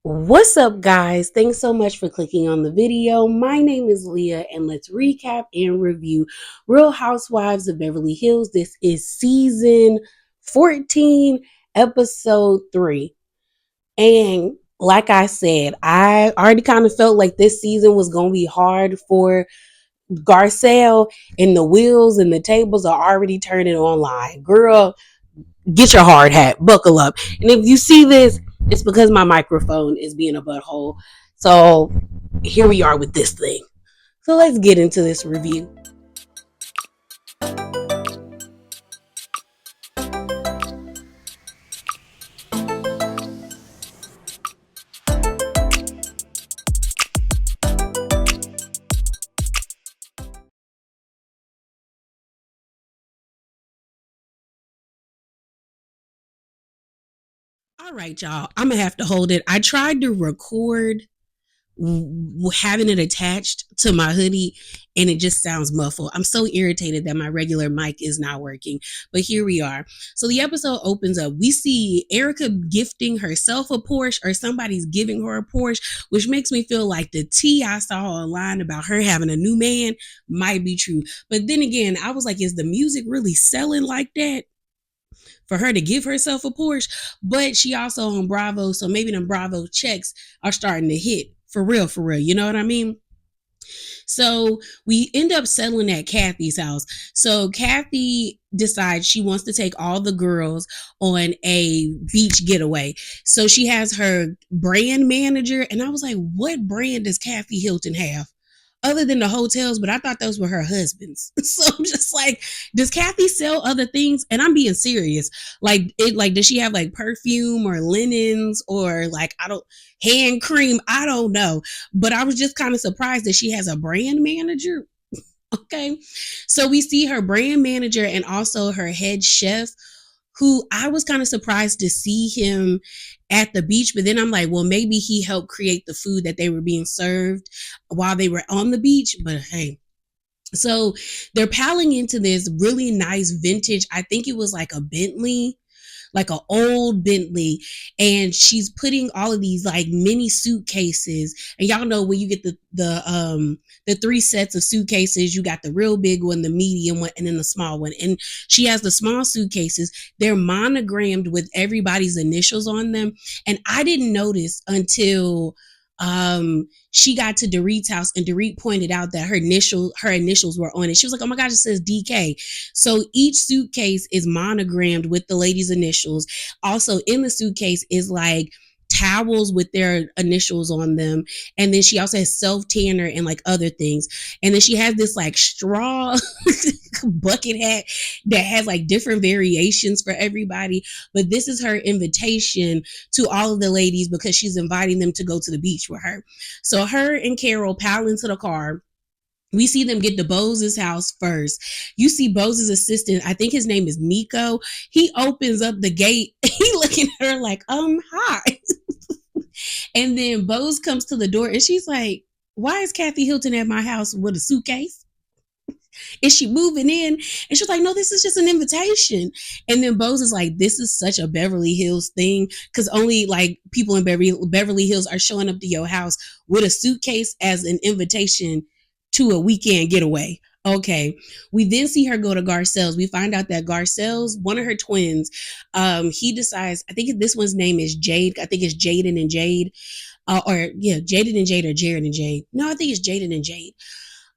What's up, guys? Thanks so much for clicking on the video. My name is Leah, and let's recap and review Real Housewives of Beverly Hills. This is season 14, episode 3. And like I said, I already kind of felt like this season was going to be hard for Garcelle, and the wheels and the tables are already turning online. Girl, get your hard hat, buckle up. And if you see this, it's because my microphone is being a butthole. So here we are with this thing. So let's get into this review. All right, y'all. I'm gonna have to hold it. I tried to record having it attached to my hoodie and it just sounds muffled. I'm so irritated that my regular mic is not working, but here we are. So the episode opens up. We see Erika gifting herself a Porsche, or somebody's giving her a Porsche, which makes me feel like the tea I saw online about her having a new man might be true. But then again, I was like, is the music really selling like that for her to give herself a Porsche? But she also on Bravo, so maybe them Bravo checks are starting to hit for real, for real. You know what I mean? So we end up settling at Kathy's house. So Kathy decides she wants to take all the girls on a beach getaway. So she has her brand manager, and I was like, what brand does Kathy Hilton have? Other than the hotels, but I thought those were her husbands. So I'm just like, does Kathy sell other things? And I'm being serious. Does she have like perfume or linens or like, I don't, hand cream? I don't know. But I was just kind of surprised that she has a brand manager. Okay. So we see her brand manager and also her head chef, who I was kind of surprised to see him at the beach. But then I'm like, well, maybe he helped create the food that they were being served while they were on the beach. But hey, so they're piling into this really nice vintage. I think it was like a Bentley, like an old Bentley, and she's putting all of these like mini suitcases. And y'all know when you get the three sets of suitcases, you got the real big one, the medium one, and then the small one. And she has the small suitcases. They're monogrammed with everybody's initials on them. And I didn't notice until she got to Dorit's house, and Dorit pointed out that her initials were on it. She was like, oh my gosh, it says DK. So each suitcase is monogrammed with the lady's initials. Also in the suitcase is like towels with their initials on them. And then she also has self tanner and like other things. And then she has this like straw bucket hat that has like different variations for everybody. But this is her invitation to all of the ladies because she's inviting them to go to the beach with her. So her and Carol pile into the car. We see them get to Bose's house first. You see Bose's assistant, I think his name is Nico. He opens up the gate. He looking at her like, hi. And then Bose comes to the door and she's like, why is Kathy Hilton at my house with a suitcase? Is she moving in? And she's like, no, this is just an invitation. And then Bose is like, this is such a Beverly Hills thing because only like people in Beverly Hills are showing up to your house with a suitcase as an invitation to a weekend getaway. Okay. We then see her go to Garcelle's. We find out that Garcelle's, one of her twins, he decides, I think this one's name is Jade. I think it's Jaden and Jade. Jaden and Jade, or Jared and Jade. No, I think it's Jaden and Jade.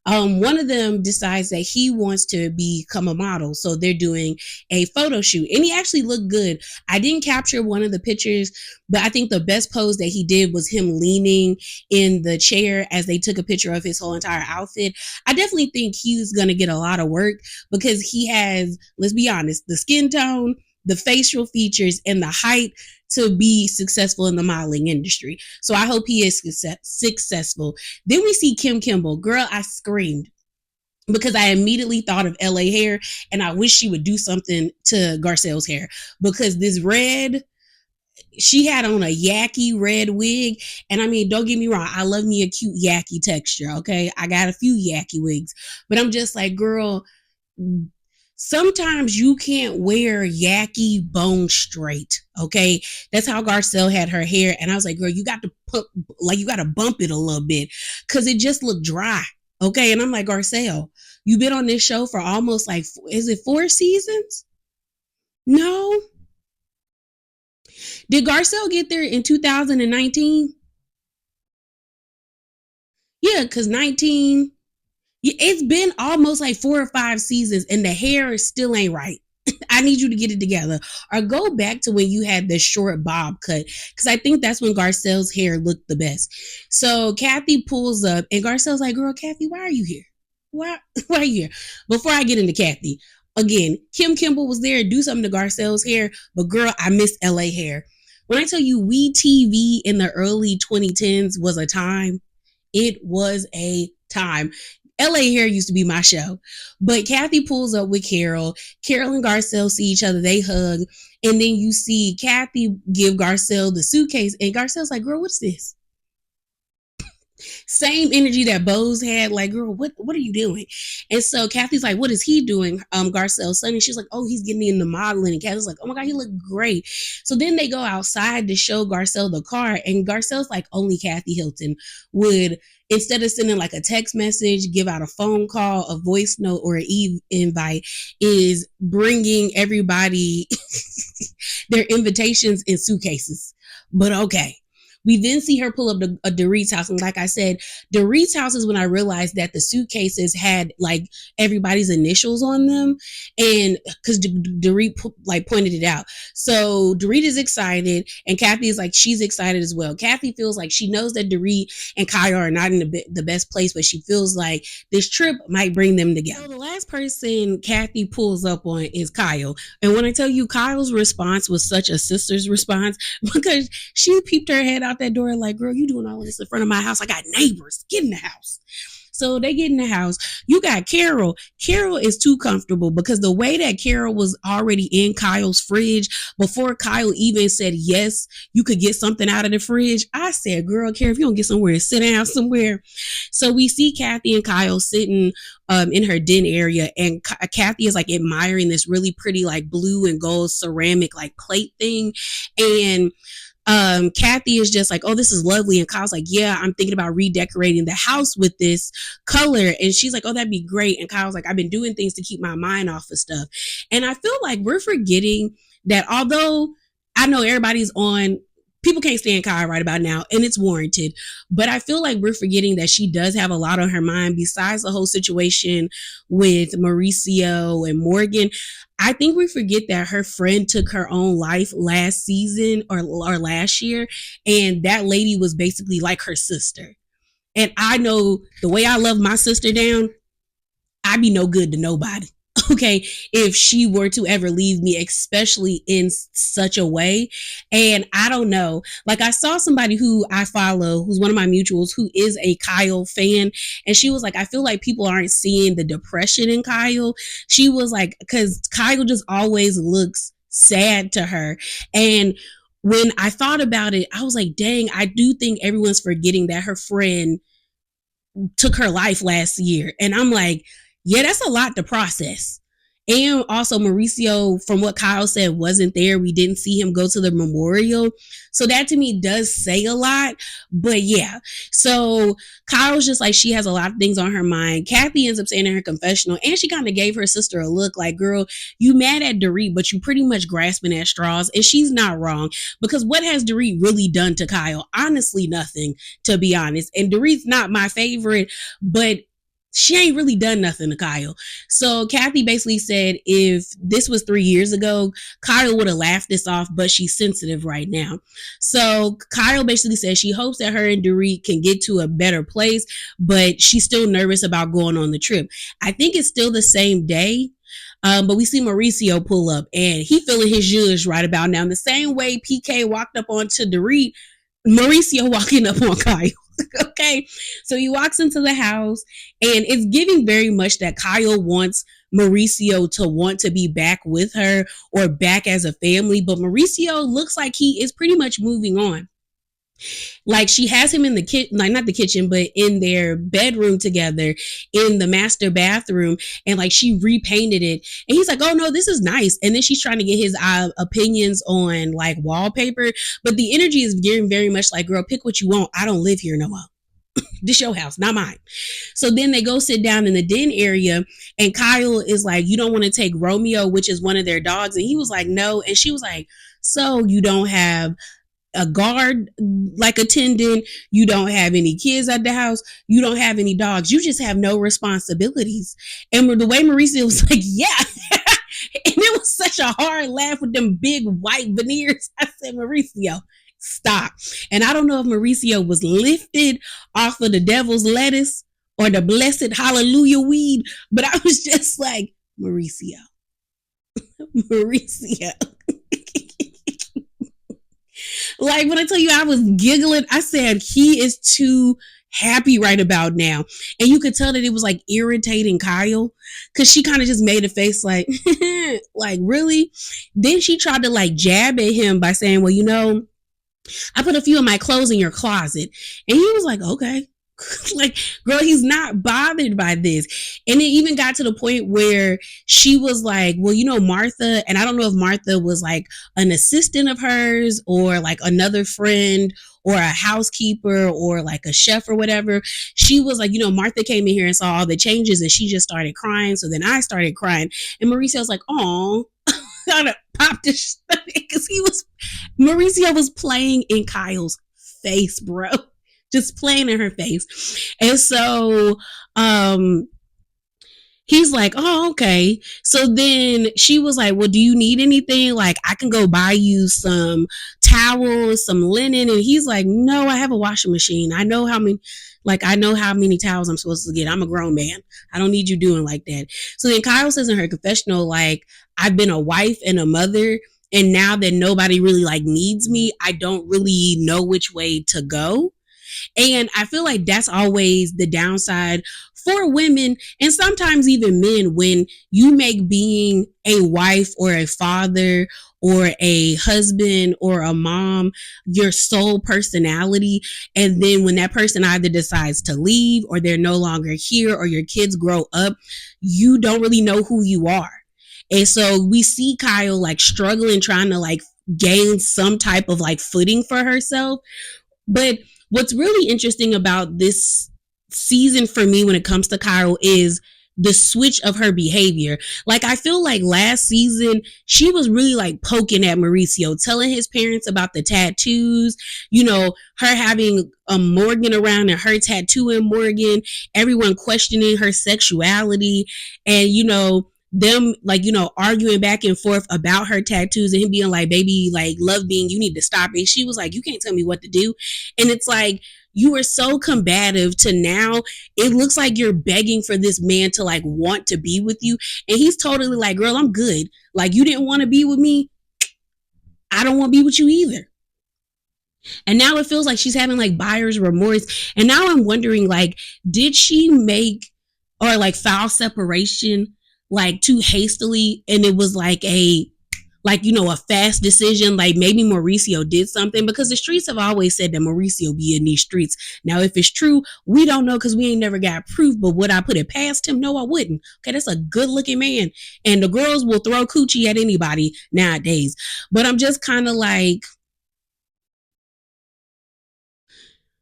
One of them decides that he wants to become a model. So they're doing a photo shoot, and he actually looked good. I didn't capture one of the pictures, but I think the best pose that he did was him leaning in the chair as they took a picture of his whole entire outfit. I definitely think he's going to get a lot of work because he has, let's be honest, the skin tone, the facial features, and the height to be successful in the modeling industry. So I hope he is successful. Then we see Kim Kimble. Girl, I screamed because I immediately thought of LA hair, and I wish she would do something to Garcelle's hair because this red, she had on a yaki red wig. And I mean, don't get me wrong, I love me a cute yaki texture, okay? I got a few yaki wigs, but I'm just like, girl, Sometimes you can't wear yaki bone straight. Okay. That's how Garcelle had her hair. And I was like, girl, you got to put, like, you got to bump it a little bit because it just looked dry. Okay. And I'm like, Garcelle, you've been on this show for almost like, is it 4 seasons? No. Did Garcelle get there in 2019? Yeah, because 19, it's been almost like 4 or 5 seasons and the hair still ain't right. I need you to get it together or go back to when you had the short bob cut because I think that's when Garcelle's hair looked the best. So Kathy pulls up and Garcelle's like, girl, Kathy, why are you here? Why, why are you here? Before I get into Kathy, again, Kim Kimball was there to do something to Garcelle's hair, but girl, I miss LA hair. When I tell you we TV in the early 2010s was a time, it was a time. LA Hair used to be my show. But Kathy pulls up with Carol. Carol and Garcelle see each other. They hug. And then you see Kathy give Garcelle the suitcase. And Garcelle's like, girl, what's this? Same energy that Bose had, like, girl, what are you doing? And so Kathy's like, what is he doing? Garcelle's son. And she's like, oh, he's getting into modeling. And Kathy's like, oh my God, he looked great. So then they go outside to show Garcelle the car. And Garcelle's like, only Kathy Hilton would, instead of sending like a text message, give out a phone call, a voice note, or an invite, is bringing everybody their invitations in suitcases. But okay. We then see her pull up to a Dorit's house. And like I said, Dorit's house is when I realized that the suitcases had like everybody's initials on them. And because Dorit like pointed it out. So Dorit is excited and Kathy is like, she's excited as well. Kathy feels like she knows that Dorit and Kyle are not in the best place, but she feels like this trip might bring them together. So the last person Kathy pulls up on is Kyle. And when I tell you Kyle's response was such a sister's response because she peeped her head out that door like, girl, you doing all of this in front of my house? I got neighbors. Get in the house. So they get in the house. You got Carol. Carol is too comfortable because the way that Carol was already in Kyle's fridge before Kyle even said, yes, you could get something out of the fridge. I said, girl, Carol, if you don't get somewhere, sit down somewhere. So we see Kathy and Kyle sitting in her den area, and Kathy is like admiring this really pretty like blue and gold ceramic like plate thing. And Kathy is just like, oh, this is lovely. And Kyle's like, yeah, I'm thinking about redecorating the house with this color. And she's like, oh, that'd be great. And Kyle's like, I've been doing things to keep my mind off of stuff. And I feel like we're forgetting that although I know everybody's on, people can't stand Kyle right about now, and it's warranted. But I feel like we're forgetting that she does have a lot on her mind besides the whole situation with Mauricio and Morgan. I think we forget that her friend took her own life last season or last year, and that lady was basically like her sister. And I know the way I love my sister down, I'd be no good to nobody. Okay, if she were to ever leave me, especially in such a way. And I don't know, like I saw somebody who I follow, who's one of my mutuals, who is a Kyle fan. And she was like, I feel like people aren't seeing the depression in Kyle. She was like, because Kyle just always looks sad to her. And when I thought about it, I was like, dang, I do think everyone's forgetting that her friend took her life last year. And I'm like, yeah, that's a lot to process. And also Mauricio, from what Kyle said, wasn't there. We didn't see him go to the memorial. So that to me does say a lot. But yeah, so Kyle's just like, she has a lot of things on her mind. Kathy ends up saying in her confessional, and she kind of gave her sister a look like, girl, you mad at Dorit, but you pretty much grasping at straws. And she's not wrong, because what has Dorit really done to Kyle? Honestly, nothing, to be honest. And Dorit's not my favorite, but she ain't really done nothing to Kyle. So Kathy basically said if this was 3 years ago, Kyle would have laughed this off, but she's sensitive right now. So Kyle basically says she hopes that her and Dorit can get to a better place, but she's still nervous about going on the trip. I think it's still the same day. But we see Mauricio pull up and he feeling his zhuzh right about now. In the same way PK walked up onto Dorit, Mauricio walking up on Kyle. Okay, so he walks into the house and it's giving very much that Kyle wants Mauricio to want to be back with her or back as a family, but Mauricio looks like he is pretty much moving on. Like she has him in the kitchen, like not the kitchen, but in their bedroom together in the master bathroom. And like she repainted it. And he's like, oh no, this is nice. And then she's trying to get his opinions on like wallpaper. But the energy is getting very much like, girl, pick what you want. I don't live here no more. This your house, not mine. So then they go sit down in the den area, and Kyle is like, you don't want to take Romeo, which is one of their dogs. And he was like, no. And she was like, so you don't have a guard like attendant, you don't have any kids at the house, you don't have any dogs, you just have no responsibilities. And the way Mauricio was like, yeah. And it was such a hard laugh with them big white veneers. I said, Mauricio, stop. And I don't know if Mauricio was lifted off of the devil's lettuce or the blessed hallelujah weed, but I was just like, Mauricio, Mauricio. Like when I tell you I was giggling, I said he is too happy right about now. And you could tell that it was like irritating Kyle, because she kind of just made a face like, like really? Then she tried to like jab at him by saying, well, you know, I put a few of my clothes in your closet. And he was like, okay. Like, girl, he's not bothered by this. And it even got to the point where she was like, well, you know, Martha, and I don't know if Martha was like an assistant of hers or like another friend or a housekeeper or like a chef or whatever. She was like, you know, Martha came in here and saw all the changes and she just started crying. So then I started crying. And Mauricio was like, oh, kind of popped his stomach because Mauricio was playing in Kyle's face, bro. Just playing in her face. And so he's like, oh, okay. So then she was like, well, do you need anything? Like, I can go buy you some towels, some linen. And he's like, no, I have a washing machine. I know how many towels I'm supposed to get. I'm a grown man. I don't need you doing like that. So then Kyle says in her confessional, like, I've been a wife and a mother. And now that nobody really like needs me, I don't really know which way to go. And I feel like that's always the downside for women and sometimes even men when you make being a wife or a father or a husband or a mom your sole personality. And then when that person either decides to leave or they're no longer here or your kids grow up, you don't really know who you are. And so we see Kyle like struggling, trying to like gain some type of like footing for herself. But what's really interesting about this season for me when it comes to Kyle is the switch of her behavior. Like, I feel like last season, she was really like poking at Mauricio, telling his parents about the tattoos, you know, her having a Morgan around and her tattooing Morgan, everyone questioning her sexuality, and, you know, them like, you know, arguing back and forth about her tattoos and him being like, baby, like, love being, you need to stop it. She was like, you can't tell me what to do. And it's like, you were so combative to now it looks like you're begging for this man to like want to be with you. And he's totally like, girl, I'm good. Like, you didn't want to be with me. I don't want to be with you either. And now it feels like she's having like buyer's remorse. And now I'm wondering, like, did she make or like file separation like too hastily? And it was like you know, a fast decision. Like maybe Mauricio did something, because the streets have always said that Mauricio be in these streets. Now, if it's true, we don't know because we ain't never got proof. But would I put it past him? No, I wouldn't. Okay, that's a good looking man. And the girls will throw coochie at anybody nowadays. But I'm just kind of like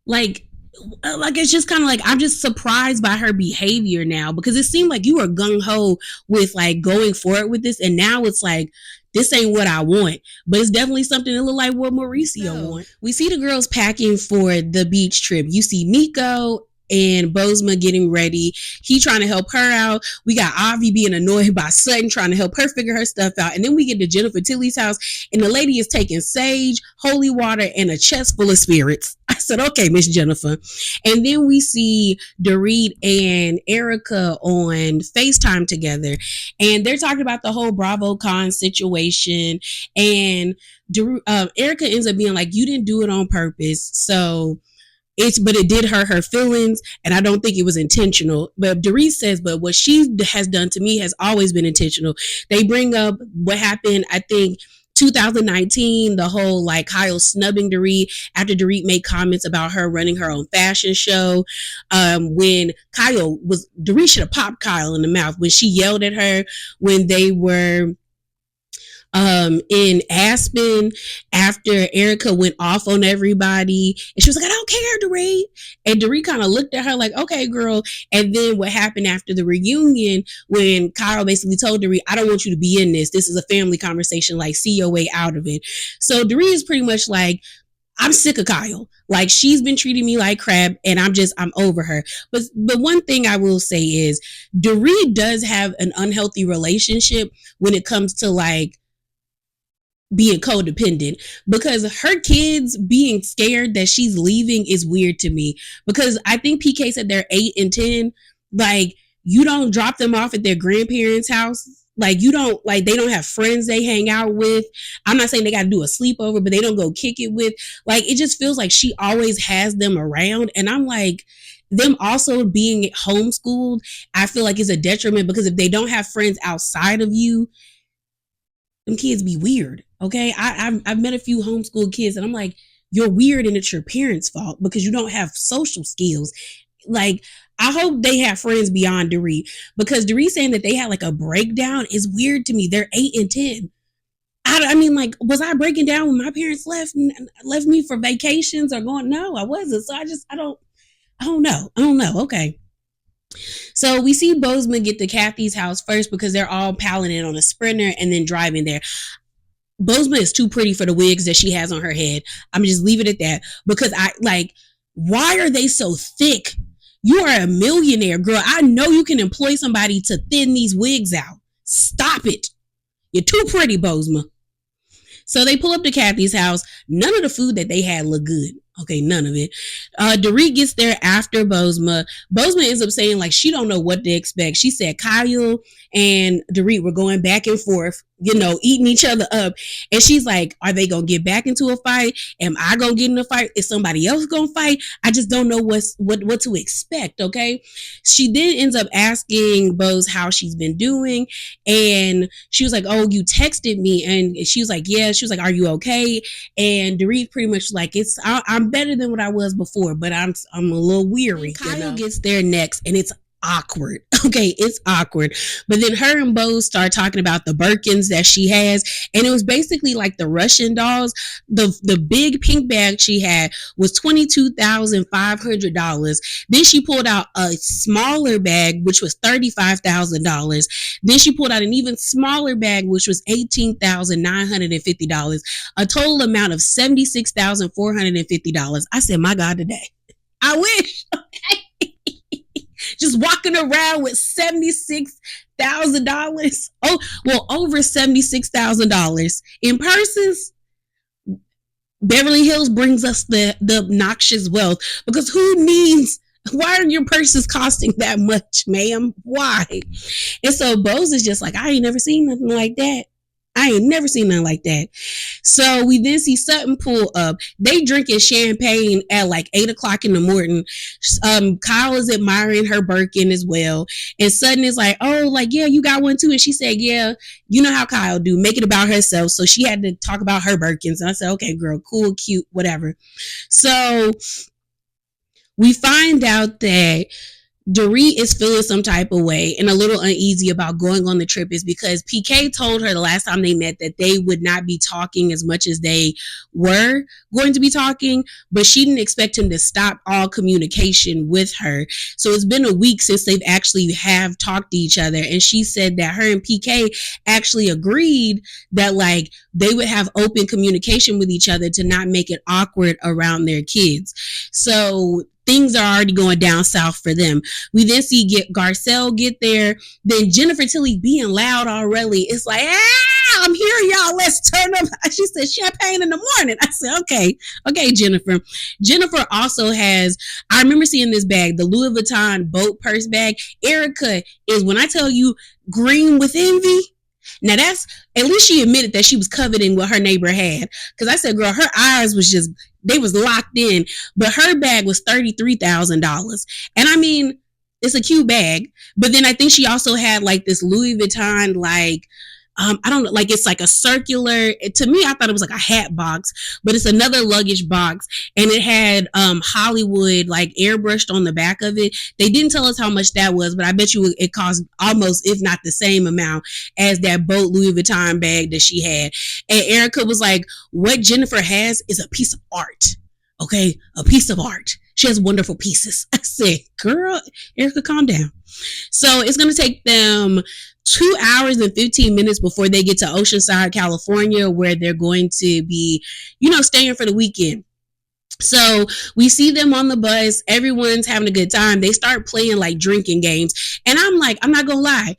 it's just kind of like I'm just surprised by her behavior now, because it seemed like you were gung-ho with like going forward with this, and now it's like this ain't what I want, but it's definitely something that look like what Mauricio wants. We see the girls packing for the beach trip. You see Nico and Bozma getting ready. He trying to help her out. We got Avi being annoyed by Sutton trying to help her figure her stuff out. And then we get to Jennifer Tilly's house, and the lady is taking sage, holy water, and a chest full of spirits. I said, okay, Miss Jennifer. And then we see Dorit and Erika on FaceTime together, and they're talking about the whole BravoCon situation. And Erika ends up being like, you didn't do it on purpose. So but it did hurt her feelings, and I don't think it was intentional. But Dorit says, but what she has done to me has always been intentional. They bring up what happened, I think, 2019, the whole like Kyle snubbing Dorit after Dorit made comments about her running her own fashion show. When Kyle was, Dorit should have popped Kyle in the mouth when she yelled at her when they were in Aspen after Erika went off on everybody. And she was like, I don't care, Dorit. And Dorit kind of looked at her like, okay, girl. And then what happened after the reunion when Kyle basically told Dorit, I don't want you to be in this. This is a family conversation. Like, see your way out of it. So Dorit is pretty much like, I'm sick of Kyle. Like, she's been treating me like crap and I'm over her. But the one thing I will say is Dorit does have an unhealthy relationship when it comes to like being codependent, because her kids being scared that she's leaving is weird to me, because I think PK said they're 8 and 10. Like, you don't drop them off at their grandparents' house. Like, you don't, like, they don't have friends they hang out with. I'm not saying they got to do a sleepover, but they don't go kick it with. Like, it just feels like she always has them around. And I'm like, them also being homeschooled, I feel like is a detriment, because if they don't have friends outside of you, them kids be weird. Okay. I've met a few homeschool kids and I'm like, you're weird and it's your parents' fault because you don't have social skills. Like, I hope they have friends beyond Dorit, because Dorit saying that they had like a breakdown is weird to me. They're 8 and 10. I mean, like, was I breaking down when my parents left me for vacations or going? No, I wasn't. So I don't know. Okay. So we see Bozeman get to Kathy's house first because they're all piling in on a Sprinter and then driving there. Bozeman is too pretty for the wigs that she has on her head. I'm just leave it at that, because I like, why are they so thick? You are a millionaire, girl. I know you can employ somebody to thin these wigs out. Stop it. You're too pretty, Bozeman. So they pull up to Kathy's house. None of the food that they had looked good. Okay, none of it. Dorit gets there after Bozeman. Bozeman ends up saying like she don't know what to expect. She said Kyle and Dorit were going back and forth, eating each other up. And she's like, are they going to get back into a fight? Am I going to get in a fight? Is somebody else going to fight? I just don't know what to expect, okay? She then ends up asking Bose how she's been doing. And she was like, oh, you texted me. And she was like, yeah. She was like, are you okay? And Dorit pretty much like, I'm better than what I was before, but I'm a little weary. Kyle gets there next, and it's awkward. Okay, it's awkward. But then her and Bose start talking about the Birkins that she has, and it was basically like the Russian dolls. The big pink bag she had was $22,500. Then she pulled out a smaller bag, which was $35,000. Then she pulled out an even smaller bag, which was $18,950. A total amount of $76,450. I said, my God, today. I wish. Okay. Just walking around with $76,000. Oh, well, over $76,000 in purses. Beverly Hills brings us the obnoxious wealth, because why are your purses costing that much, ma'am? Why? And so Bose is just like, I ain't never seen nothing like that. So we then see Sutton pull up. They drinking champagne at like 8:00 in the morning. Kyle is admiring her Birkin as well. And Sutton is like, oh, like, yeah, you got one too. And she said, yeah, you know how Kyle do, make it about herself. So she had to talk about her Birkins. And I said, okay, girl, cool, cute, whatever. So we find out that Dorit is feeling some type of way and a little uneasy about going on the trip, is because PK told her the last time they met that they would not be talking as much as they were going to be talking, but she didn't expect him to stop all communication with her. So it's been a week since they've actually have talked to each other, and she said that her and PK actually agreed that like they would have open communication with each other to not make it awkward around their kids. So things are already going down south for them. We then see Garcelle get there. Then Jennifer Tilly being loud already. It's like, I'm here, y'all. Let's turn up. She said champagne in the morning. I said, okay, Jennifer. Jennifer also has, I remember seeing this bag, the Louis Vuitton boat purse bag. Erika is, when I tell you, green with envy. Now that's, at least she admitted that she was coveting what her neighbor had. Because I said, girl, her eyes was just, they was locked in. But her bag was $33,000. And I mean, it's a cute bag. But then I think she also had like this Louis Vuitton, like, I don't know, like it's like a circular. To me, I thought it was like a hat box, but it's another luggage box, and it had Hollywood like airbrushed on the back of it. They didn't tell us how much that was, but I bet you it cost almost, if not the same amount as that boat Louis Vuitton bag that she had. And Erika was like, "What Jennifer has is a piece of art. Okay, a piece of art. She has wonderful pieces." I said, "Girl, Erika, calm down." So it's going to take them 2 hours and 15 minutes before they get to Oceanside, California, where they're going to be, staying for the weekend. So we see them on the bus. Everyone's having a good time. They start playing like drinking games. And I'm like, I'm not going to lie.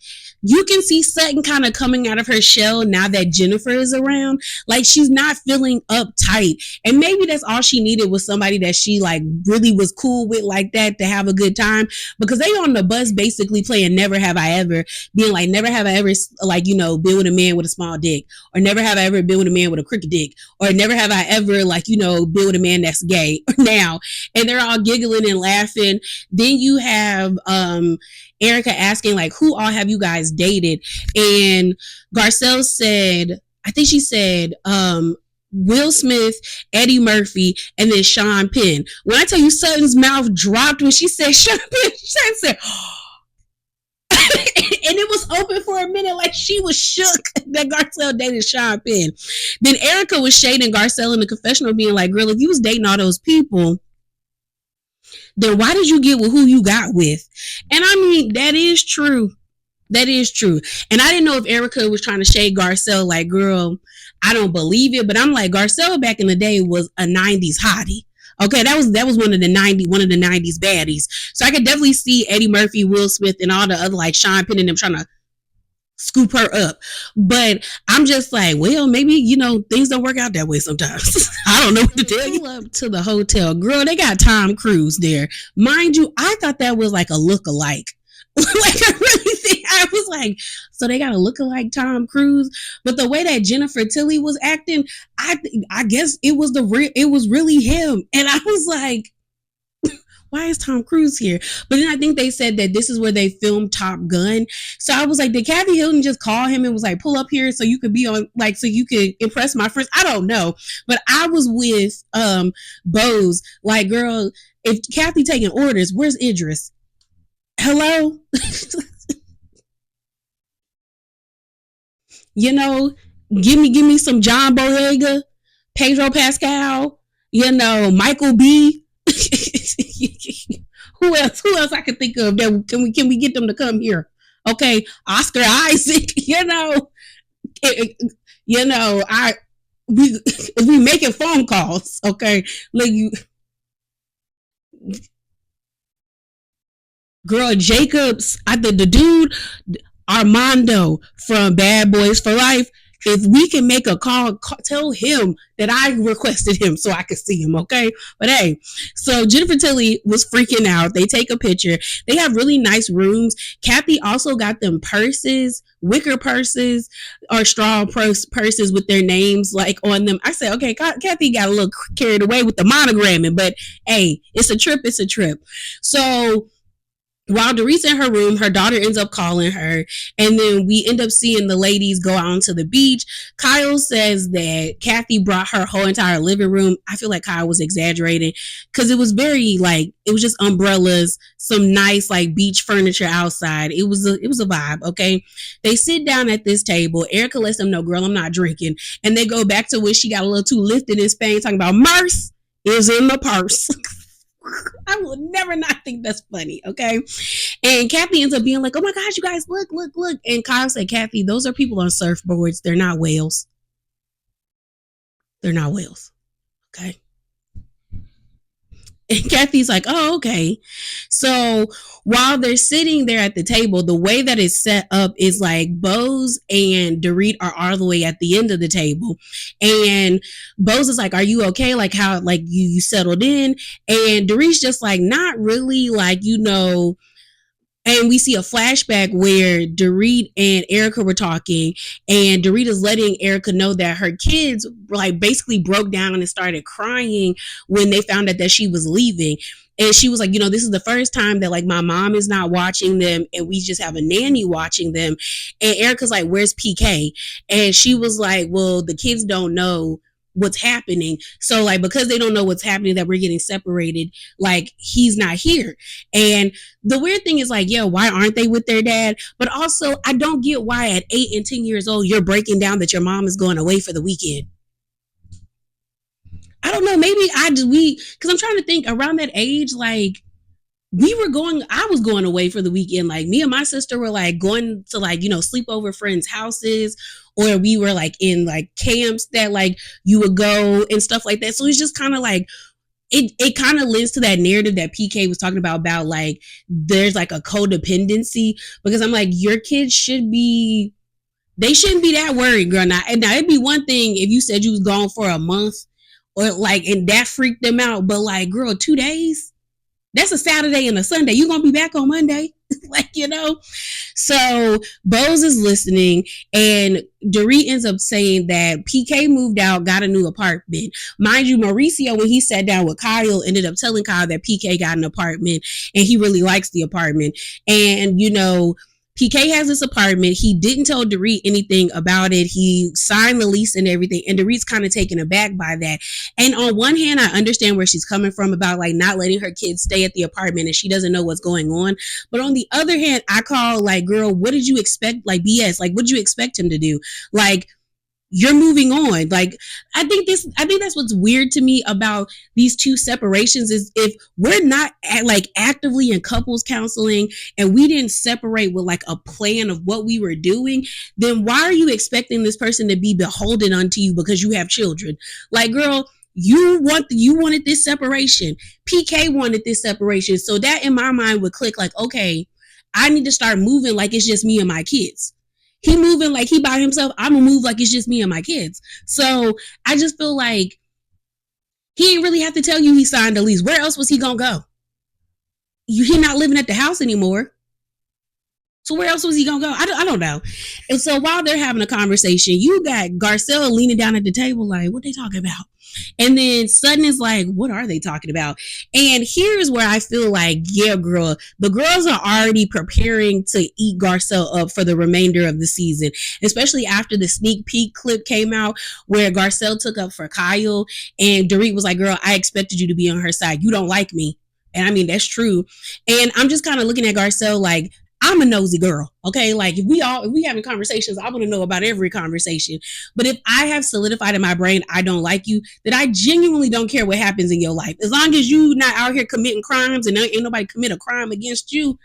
You can see Sutton kind of coming out of her shell now that Jennifer is around. Like she's not feeling uptight. And maybe that's all she needed was somebody that she like really was cool with like that to have a good time. Because they on the bus basically playing Never Have I Ever, being like, never have I ever like, been with a man with a small dick. Or never have I ever been with a man with a crooked dick. Or never have I ever like, been with a man that's gay now. And they're all giggling and laughing. Then you have Erika asking like, who all have you guys dated? And Garcelle said, I think she said Will Smith, Eddie Murphy, and then Sean Penn. When I tell you Sutton's mouth dropped when she said Sean Penn, she said and it was open for a minute, like she was shook that Garcelle dated Sean Penn. Then Erika was shading Garcelle in the confessional, being like, girl, if you was dating all those people, then why did you get with who you got with? And I mean, that is true. That is true. And I didn't know if Erika was trying to shade Garcelle, like, girl, I don't believe it. But I'm like, Garcelle back in the day was a 90s hottie. Okay, that was one of the 90s baddies. So I could definitely see Eddie Murphy, Will Smith, and all the other like Sean Penn and them trying to scoop her up. But I'm just like, well, maybe, things don't work out that way sometimes. I don't know what to tell you. Up to the hotel, girl, they got Tom Cruise there. Mind you, I thought that was like a look-alike. Like I really think I was like, so they got a look-alike Tom Cruise. But the way that Jennifer Tilly was acting, I guess it was really him. And I was like, why is Tom Cruise here? But then I think they said that this is where they filmed Top Gun. So I was like, did Kathy Hilton just call him and was like, pull up here so you could be on, like, so you could impress my friends? I don't know. But I was with Bose, like, girl, if Kathy taking orders, where's Idris? Hello? Give me some John Boyega, Pedro Pascal, Michael B. Who else I could think of that can we get them to come here? Okay, Oscar Isaac, we making phone calls, okay? Like you, girl, Jacobs, the dude Armando from Bad Boys for Life. If we can make a call, tell him that I requested him so I could see him, okay? But hey, so Jennifer Tilly was freaking out. They take a picture. They have really nice rooms. Kathy also got them purses, wicker purses, or straw purses with their names like on them. I said, okay, Kathy got a little carried away with the monogramming, but hey, it's a trip. It's a trip. So while Dorit's in her room, her daughter ends up calling her, and then we end up seeing the ladies go out onto the beach. Kyle says that Kathy brought her whole entire living room. I feel like Kyle was exaggerating because it was very like, it was just umbrellas, some nice like beach furniture outside. It was a vibe, okay? They sit down at this table. Erika lets them know, girl, I'm not drinking. And they go back to where she got a little too lifted in Spain, talking about Merce is in the purse. I will never not think that's funny, okay? And Kathy ends up being like, oh my gosh, you guys, look. And Kyle said, Kathy, those are people on surfboards. They're not whales. They're not whales, okay? And Kathy's like, oh, okay. So while they're sitting there at the table, the way that it's set up is like Bose and Dorit are all the way at the end of the table. And Bose is like, are you okay? Like how, like you settled in? And Dorit's just like, not really, like, and we see a flashback where Dorit and Erika were talking, and Dorit is letting Erika know that her kids like basically broke down and started crying when they found out that she was leaving. And she was like, this is the first time that like my mom is not watching them and we just have a nanny watching them. And Erika's like, where's PK? And she was like, well, the kids don't know what's happening. So like, because they don't know what's happening, that we're getting separated, like he's not here. And the weird thing is like, yeah, why aren't they with their dad? But also I don't get why at 8 and 10 years old, you're breaking down that your mom is going away for the weekend. I don't know. Maybe because I'm trying to think around that age, like I was going away for the weekend. Like me and my sister were like going to like, sleep over friends' houses, or we were like in like camps that like you would go and stuff like that. So it's just kind of like, it kind of lends to that narrative that PK was talking about like there's like a codependency, because I'm like, your kids they shouldn't be that worried, girl. Now it'd be one thing if you said you was gone for a month or like, and that freaked them out. But like, girl, 2 days, that's a Saturday and a Sunday. You're going to be back on Monday. like. So Bose is listening, and Dorit ends up saying that PK moved out, got a new apartment. Mind you, Mauricio, when he sat down with Kyle, ended up telling Kyle that PK got an apartment and he really likes the apartment. And, PK has this apartment. He didn't tell Dorit anything about it. He signed the lease and everything. And Dorit's kind of taken aback by that. And on one hand, I understand where she's coming from about like not letting her kids stay at the apartment and she doesn't know what's going on. But on the other hand, I call like, girl, what did you expect? Like BS. Like, what did you expect him to do? Like, you're moving on. Like, I think that's what's weird to me about these two separations is if we're not like actively in couples counseling and we didn't separate with like a plan of what we were doing, then why are you expecting this person to be beholden unto you because you have children? Like, girl, you wanted this separation. PK wanted this separation. So that in my mind would click like, okay, I need to start moving like it's just me and my kids. He moving like he by himself. I'm gonna move like it's just me and my kids. So I just feel like he ain't really have to tell you he signed a lease. Where else was he gonna go? He not living at the house anymore. So where else was he gonna go? I don't know. And so while they're having a conversation, you got Garcelle leaning down at the table like, what they talking about? And then Sutton is like, what are they talking about? And here's where I feel like, yeah, girl, the girls are already preparing to eat Garcelle up for the remainder of the season, especially after the sneak peek clip came out where Garcelle took up for Kyle and Dorit was like, girl, I expected you to be on her side. You don't like me. And I mean, that's true. And I'm just kind of looking at Garcelle like, I'm a nosy girl, okay? Like if we having conversations, I want to know about every conversation. But if I have solidified in my brain I don't like you, then I genuinely don't care what happens in your life. As long as you not out here committing crimes and ain't nobody commit a crime against you,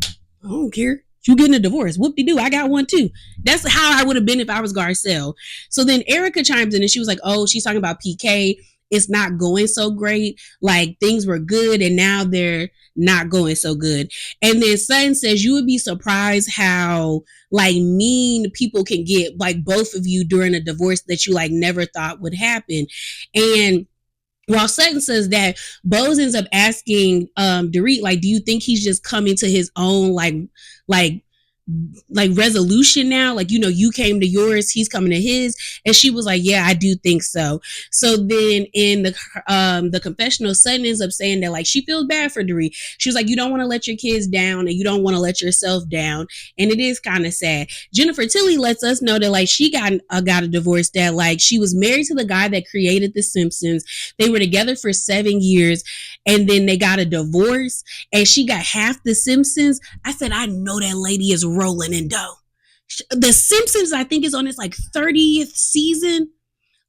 I don't care. You getting a divorce? Whoop-de-doo, I got one too. That's how I would have been if I was Garcelle. So then Erika chimes in and she was like, oh, she's talking about PK. It's not going so great. Like things were good and now they're not going so good. And then Sutton says you would be surprised how like mean people can get, like both of you during a divorce that you like never thought would happen. And while Sutton says that, Bose ends up asking Dorit, like, do you think he's just coming to his own like resolution now? Like, you came to yours, he's coming to his. And she was like, yeah, I do think so. So then in the confessional, Sutton ends up saying that like she feels bad for Dorit. She was like, you don't want to let your kids down and you don't want to let yourself down. And it is kind of sad. Jennifer Tilly lets us know that like she got a divorce, that like she was married to the guy that created The Simpsons. They were together for 7 years and then they got a divorce and she got half The Simpsons. I said, I know that lady is rolling in dough. The Simpsons, I think, is on its like 30th season.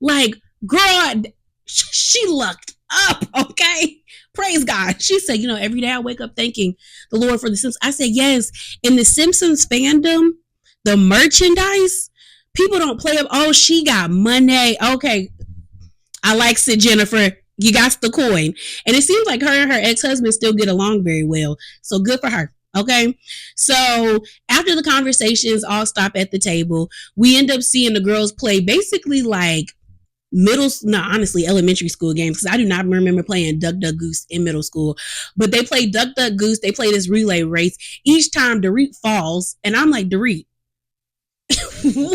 Like, girl, she lucked up, okay? Praise God. She said, every day I wake up thanking the Lord for The Simpsons. I said, yes. In The Simpsons fandom, the merchandise, people don't play up. Oh, she got money. Okay. I like it, Jennifer. You got the coin. And it seems like her and her ex-husband still get along very well. So good for her. Okay. So after the conversations all stop at the table, we end up seeing the girls play basically like elementary school games, because I do not remember playing Duck Duck Goose in middle school. But they play Duck Duck Goose. They play this relay race. Each time Dorit falls, and I'm like, Dorit,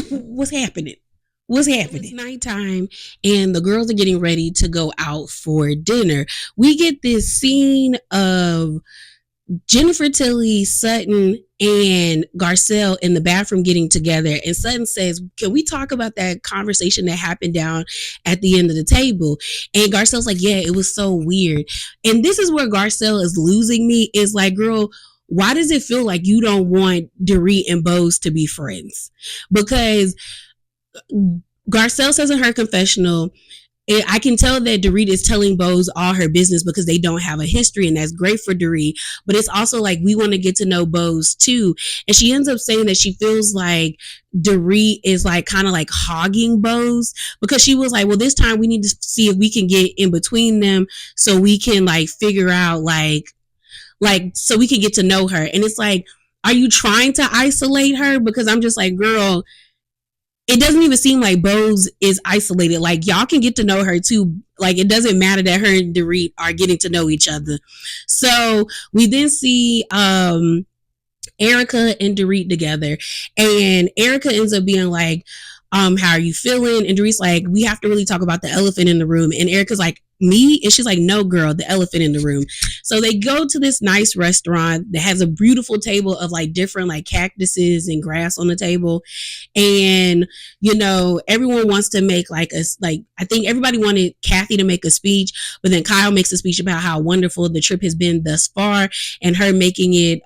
what's happening? What's happening? It's nighttime and the girls are getting ready to go out for dinner. We get this scene of Jennifer Tilly, Sutton, and Garcelle in the bathroom getting together. And Sutton says, "Can we talk about that conversation that happened down at the end of the table?" And Garcelle's like, "Yeah, it was so weird." And this is where Garcelle is losing me. Is like, girl, why does it feel like you don't want Dorit and Bose to be friends? Because Garcelle says in her confessional, I can tell that Dorit is telling Bose all her business because they don't have a history, and that's great for Dorit. But it's also like we want to get to know Bose too. And she ends up saying that she feels like Dorit is like kind of like hogging Bose because she was like, well, this time we need to see if we can get in between them so we can like figure out like so we can get to know her. And it's like, are you trying to isolate her? Because I'm just like, girl, it doesn't even seem like Bose is isolated. Like y'all can get to know her too. Like it doesn't matter that her and Dorit are getting to know each other. So we then see Erika and Dorit together, and Erika ends up being like, how are you feeling? And Dorit's like, we have to really talk about the elephant in the room. And Erika's like, me? And she's like, no, girl, the elephant in the room. So they go to this nice restaurant that has a beautiful table of like different like cactuses and grass on the table. And, you know, everyone wants to make like a, like, I think everybody wanted Kathy to make a speech, but then Kyle makes a speech about how wonderful the trip has been thus far and her making it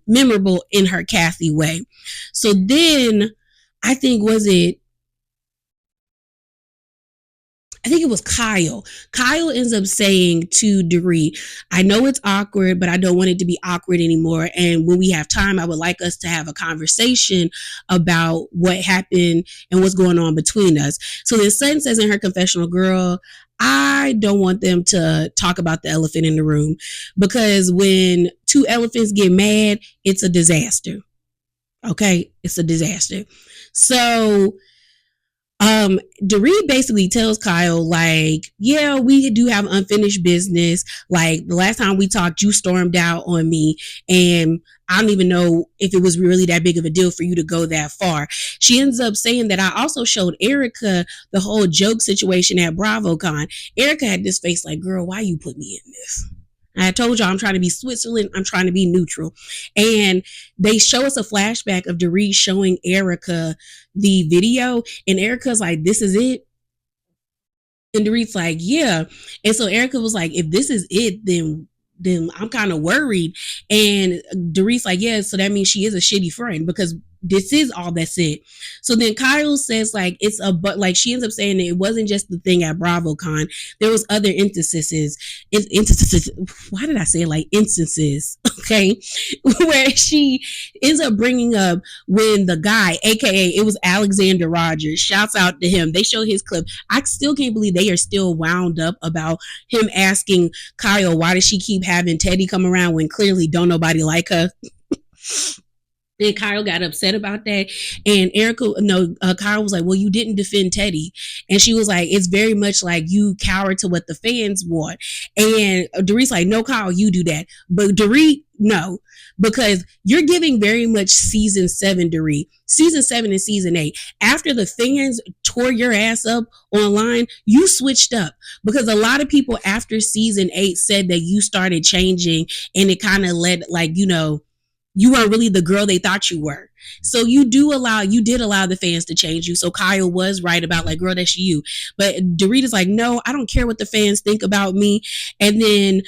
memorable in her Kathy way. So then I think it was Kyle. Kyle ends up saying to Dorit, I know it's awkward, but I don't want it to be awkward anymore. And when we have time, I would like us to have a conversation about what happened and what's going on between us. So then Sutton says in her confessional, girl, I don't want them to talk about the elephant in the room because when two elephants get mad, it's a disaster. Okay? It's a disaster. So Dorit basically tells Kyle, like, yeah, we do have unfinished business. Like, the last time we talked, you stormed out on me, and I don't even know if it was really that big of a deal for you to go that far. She ends up saying that I also showed Erika the whole joke situation at BravoCon. Erika had this face like, girl, why you put me in this? I told y'all I'm trying to be Switzerland. I'm trying to be neutral. And they show us a flashback of Dorit showing Erika the video. And Erika's like, this is it. And Dorit's like, yeah. And so Erika was like, if this is it, then I'm kind of worried. And Dorit's like, yeah, so that means she is a shitty friend because this is all that's it. So then Kyle says like it's a but like she ends up saying that it wasn't just the thing at BravoCon. There was other instances. Why did I say it like instances? Okay, where she ends up bringing up when the guy, aka it was Alexander Rogers, shouts out to him. They show his clip. I still can't believe they are still wound up about him asking Kyle, why does she keep having Teddy come around when clearly don't nobody like her? And Kyle got upset about that. And Kyle was like, well, you didn't defend Teddy. And she was like, it's very much like you cower to what the fans want. And Dorit's like, no, Kyle, you do that. But Dorit, no, because you're giving very much season 7, Dorit. Season 7 and season 8. After the fans tore your ass up online, you switched up. Because a lot of people after season 8 said that you started changing and it kind of led like, you know, you weren't really the girl they thought you were. So you did allow the fans to change you. So Kyle was right about like, girl, that's you. But Dorit is like, no, I don't care what the fans think about me. And then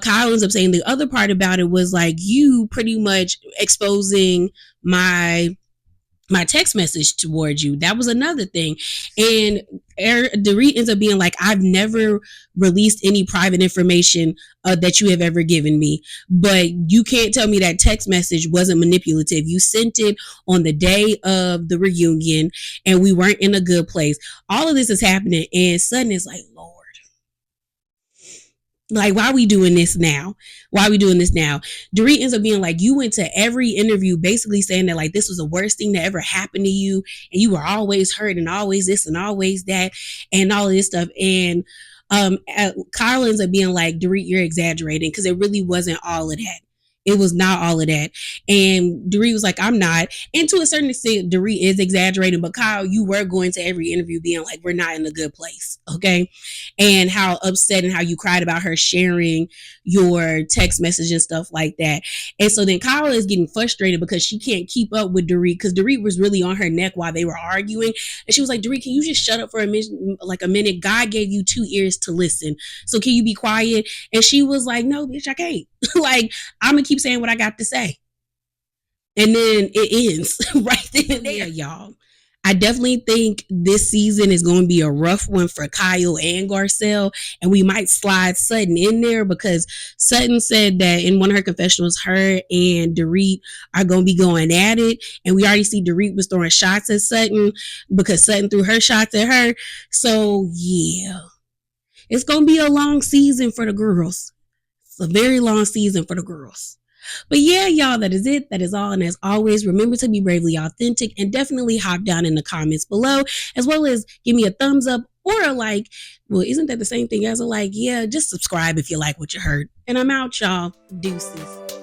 Kyle ends up saying the other part about it was like you pretty much exposing my text message towards you. That was another thing. And Dorit ends up being like, I've never released any private information that you have ever given me. But you can't tell me that text message wasn't manipulative. You sent it on the day of the reunion and we weren't in a good place. All of this is happening. And Sutton is like, Lord. Like, why are we doing this now? Why are we doing this now? Dorit ends up being like, you went to every interview basically saying that like this was the worst thing that ever happened to you. And you were always hurt and always this and always that and all of this stuff. And Kyle ends up being like, Dorit, you're exaggerating because it really wasn't all of that. It was not all of that. And Dorit was like, I'm not. And to a certain extent, Dorit is exaggerating, but Kyle, you were going to every interview being like, we're not in a good place. Okay. And how upset and how you cried about her sharing your text message and stuff like that. And so then Kyle is getting frustrated because she can't keep up with Dorit because Dorit was really on her neck while they were arguing. And she was like, Dorit, can you just shut up for a minute? Like a minute? God gave you 2 ears to listen. So can you be quiet? And she was like, no, bitch, I can't. Like, I'm going to keep saying what I got to say. And then it ends right then and there, y'all. I definitely think this season is going to be a rough one for Kyle and Garcelle, and we might slide Sutton in there because Sutton said that in one of her confessionals, her and Dorit are going to be going at it, and we already see Dorit was throwing shots at Sutton because Sutton threw her shots at her. So yeah, it's going to be a long season for the girls. It's a very long season for the girls. But yeah, y'all, that is it. That is all. And as always, remember to be bravely authentic and definitely hop down in the comments below, as well as give me a thumbs up or a like. Well, isn't that the same thing as a like? Yeah, just subscribe if you like what you heard. And I'm out, y'all. Deuces.